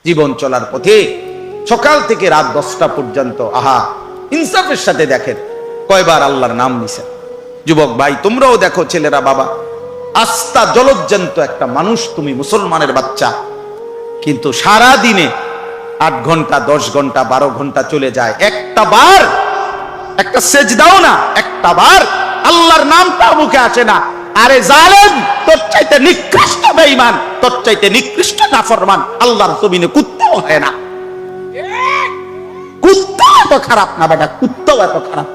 জীবন চলার পথে সকাল থেকে রাত 10টা পর্যন্ত আহা ইনসাফের সাথে দেখেন কয়বার আল্লাহর নাম নিছেন। যুবক ভাই তোমরাও দেখো, ছেলেরা বাবা, আস্থা জলজ্জান্ত একটা মানুষ তুমি, মুসলমানের বাচ্চা, কিন্তু সারা দিনে 8 ঘন্টা 10 ঘন্টা 12 ঘন্টা চলে যায়, একটা বার একটা সেজদাও না, একটা বার আল্লাহর নামটা মুখে আসে না। আরে জালেম, তোর চাইতে নিকৃষ্ট বেঈমান, তোর চাইতে নিকৃষ্ট নাফরমান আল্লাহর জমিনে কুত্তাও হয় না। কুত্তা এত খারাপ না বেটা, কুত্তাও এত খারাপ,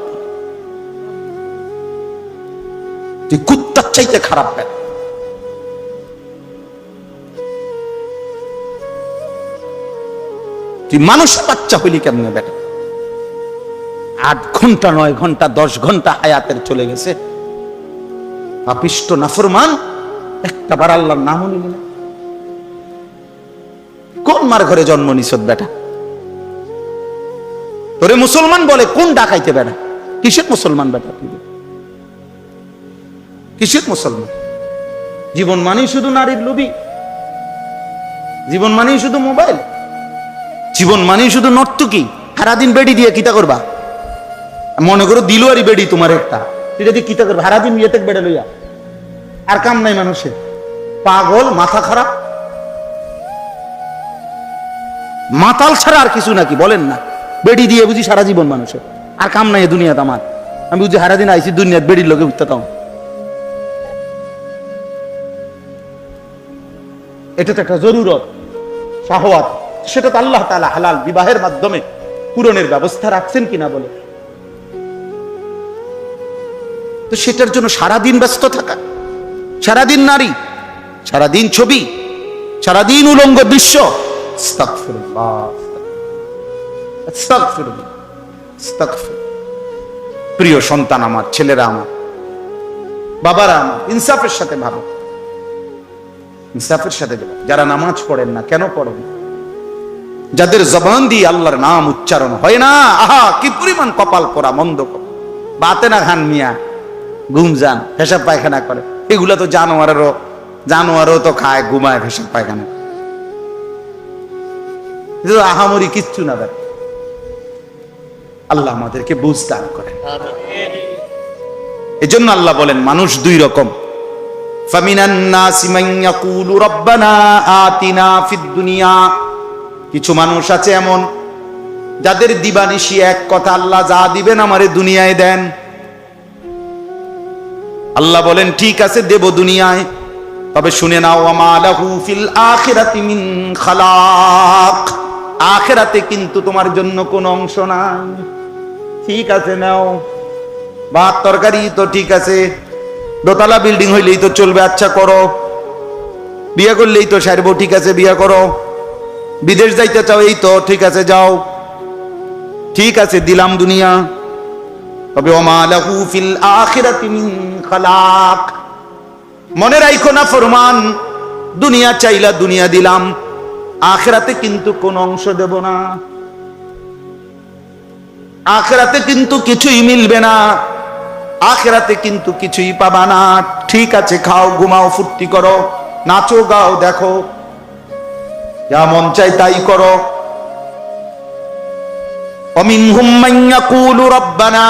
তুই কুত্তার চাইতে খারাপ বেটা। তুই মানুষের বাচ্চা হইলি কেমনে বেটা? 8 ঘন্টা 9 ঘন্টা 10 ঘন্টা হায়াতের চলে গেছে, পাপিষ্ট নাফরমান, একটা বার আল্লাহর নামও নিলি না। কোন মার ঘরে জন্ম নিছত বেটা? তোরে মুসলমান বলে কোন ডাকাইতে বেটা? কিসের মুসলমান বেটা তুই? কিসের মুসলমান? জীবন মানেই শুধু নারীর লোভী, জীবন মানেই শুধু মোবাইল, জীবন মানেই শুধু নর্তকী। সারাদিন বেডি দিয়ে কিতা করবা? মনে করো দিল আরই বেডি তোমার একটা, তুই যদি কিতা করবা সারাদিন বিয়েতে বেড়ে লইয়া, আর কাম নাই মানুষের। পাগল, মাথা খারাপ, মাতাল ছাড়া আর কিছু নাকি বলেন না? বেডি দিয়ে বুঝি সারা জীবন মানুষের, আর কাম নাই দুনিয়াতে আমার। আমি বুঝি সারাদিন আইসি দুনিয়াত বেডির লোকে উঠতাম। এটা তো একটা জরুরত, শাহওয়াত, সেটা তো আল্লাহ তাআলা হালাল বিবাহের মাধ্যমে পূরণের ব্যবস্থা রাখছেন কিনা বলে। তো সেটার জন্য সারাদিন ব্যস্ত থাকা, সারাদিন নারী, সারাদিন ছবি, সারাদিন উলঙ্গ দৃশ্য। আস্তাগফিরুল্লাহ, আস্তাগফিরুল্লাহ, আস্তাগফিরুল্লাহ। প্রিয় সন্তান আমার, ছেলেরা আমার, বাবারা আমার, ইনসাফের সাথে ভাবো, ইনসাফের সাথে ভাবো। যারা নামাজ পড়েন না, কেন পড়েন? যাদের জবান দিয়ে আল্লাহর নাম উচ্চারণ হয় না, আহা কি পরিমাণ কপাল পোড়া, মন্দ কপাল। বাতে না খান মিয়া, ঘুম যান, পেশাব পায়খানা করে, এগুলা তো জানোয়ারও তো খায়, ঘুমায়, পেশাব পায়খানা। আহামরি কিচ্ছু না দেয়। আল্লাহ আমাদেরকে বুঝ দান করেন। এজন্য আল্লাহ বলেন মানুষ 2 রকম। ফামিনান নাসি মান ইয়াকুলু রাব্বানা আতিনা ফিদ দুনিয়া। কিছু মানুষ আছে এমন যাদের দিবানিশি এক কথা, আল্লাহ যা দিবেন আমারে দুনিয়ায় দেন। আল্লাহ বলেন ঠিক আছে দেব দুনিয়ায়, তবে শুনে নাও ওয়া মা লাহু ফিল আখিরাতি মিন খালাক। আখিরাতে কিন্তু তোমার জন্য কোনো অংশ নাই। ঠিক আছে নাও, ভাত তরকারি তো ঠিক আছে, দোতলা বিল্ডিং হইলেই তো চলবে, আচ্ছা করো। বিয়ে করলেই তো সারব, ঠিক আছে বিয়ে করো। বিদেশ যাইতে চাও, এই তো ঠিক আছে যাও, ঠিক আছে দিলাম দুনিয়া, তবে ওয়া মা লাহু ফিল আখিরাতি মিন খালাক। মনে রাখো না ফরমান, দুনিয়া চাইলা দুনিয়া দিলাম, আখিরাতে কিন্তু কোন অংশ দেব না, আখিরাতে কিন্তু কিছুই মিলবে না, আখিরাতে কিন্তু কিছুই পাবা না। ঠিক আছে খাও, ঘুমাও, ফুর্তি করো, নাচো, গাও, দেখো, যা মন চাই তাই করো। ومنهم من يقول ربنا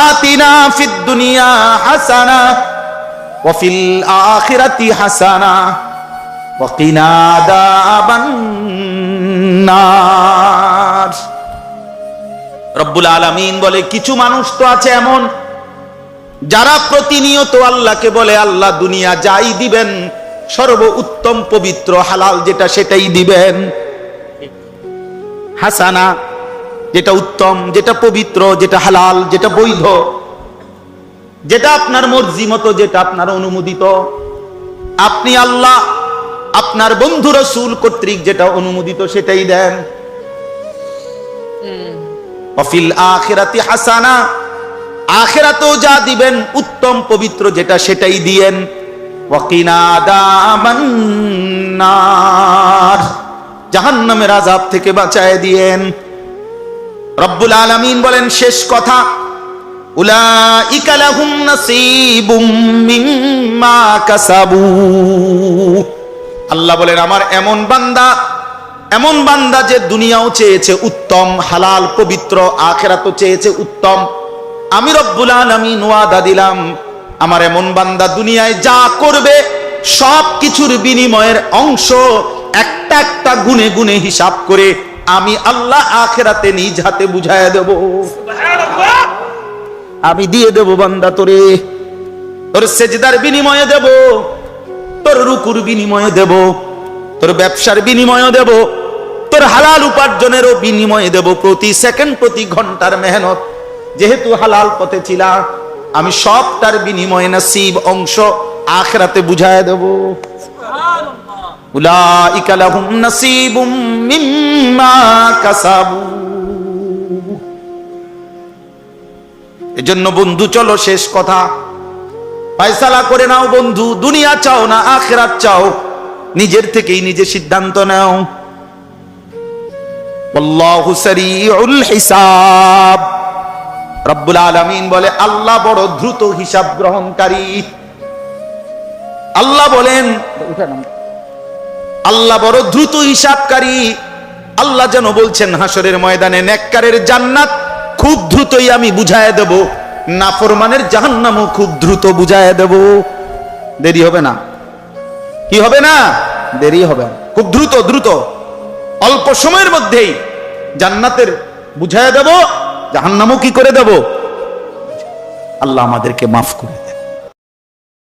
آتنا في الدنيا حسنة وفي الآخرة حسنة وقنا عذاب النار। রব্বুল আলামিন বলে কিছু মানুষ তো আছে এমন যারা প্রতিনিয়ত আল্লাহকে বলে আল্লাহ দুনিয়া যাই দিবেন সর্ব উত্তম পবিত্র হালাল যেটা সেটাই দিবেন। হাসানা যেটা উত্তম, যেটা পবিত্র, যেটা হালাল, যেটা বৈধ, যেটা আপনার মর্জি মতো, যেটা আপনার অনুমোদিত, আপনি আল্লাহ আপনার বন্ধু রাসূল কর্তৃক যেটা অনুমোদিত সেটাই দেন। ওয়াফিল আখিরাতি হাসানা, আখিরাতেও যা দিবেন উত্তম পবিত্র যেটা সেটাই দিয়েন। ওয়াকিনা আযাবান নার, জাহান্নামের আযাব থেকে বাঁচায় দিয়েন। রব্বুল আলামিন বলেন শেষ কথা, উলাইকা লাহুম নাসীবুম মিম্মা কাসাবু। আল্লাহ বলেন আমার এমন বান্দা এমন বান্দা যে দুনিয়াও চেয়েছে উত্তম হালাল পবিত্র, আখিরাতও চেয়েছে উত্তম। আমি রব্বুল আলামিন ওয়াদা দিলাম, আমার এমন বান্দা দুনিয়ায় যা করবে সব কিছুর বিনিময়ের অংশ একটা একটা গুনে গুনে হিসাব করে আমি আল্লাহ আখিরাতে নিজ হাতে বুঝায়া দেব। আমি দিয়ে দেব বান্দা তোরে, তোর সেজদার বিনিময়ে দেব, তোর রুকুর বিনিময়ে দেব, তোর ব্যবসার বিনিময়ে দেব, তোর হালাল উপার্জনেরও বিনিময়ে দেব। প্রতি সেকেন্ড প্রতি ঘন্টার মেহনত যেহেতু হালাল পথে ছিলা, আমি সবটার বিনিময়ে নসিব অংশ আখিরাতে বুঝায় দেব। উলাইকা লাহুম নসিবুম মিম্মা কাসাবু। এজন্য বন্ধু চলো শেষ কথা, ফয়সালা করে নাও বন্ধু, দুনিয়া চাও না আখিরাত চাও, নিজের থেকেই নিজে সিদ্ধান্ত নাও। আল্লাহু সারিউল হিসাব। রব্বুল আলামিন বলে আল্লাহ বড় দ্রুত হিসাব গ্রহণকারী। আল্লাহ বলেন আল্লাহ বড় দ্রুত হিসাবকারী। আল্লাহ যেন বলছেন হাসরের ময়দানে নেককারের জান্নাত খুব দ্রুতই আমি বুঝায় দেব, নাফরমানের জাহান্নামও খুব দ্রুত বুঝায় দেব। দেরি হবে না, কি হবে না, দেরি হবে না, খুব দ্রুত দ্রুত অল্প সময়ের মধ্যেই জান্নাতের বুঝায় দেব, জাহান্নামও কি করে দেব। আল্লাহ আমাদেরকে মাফ করে।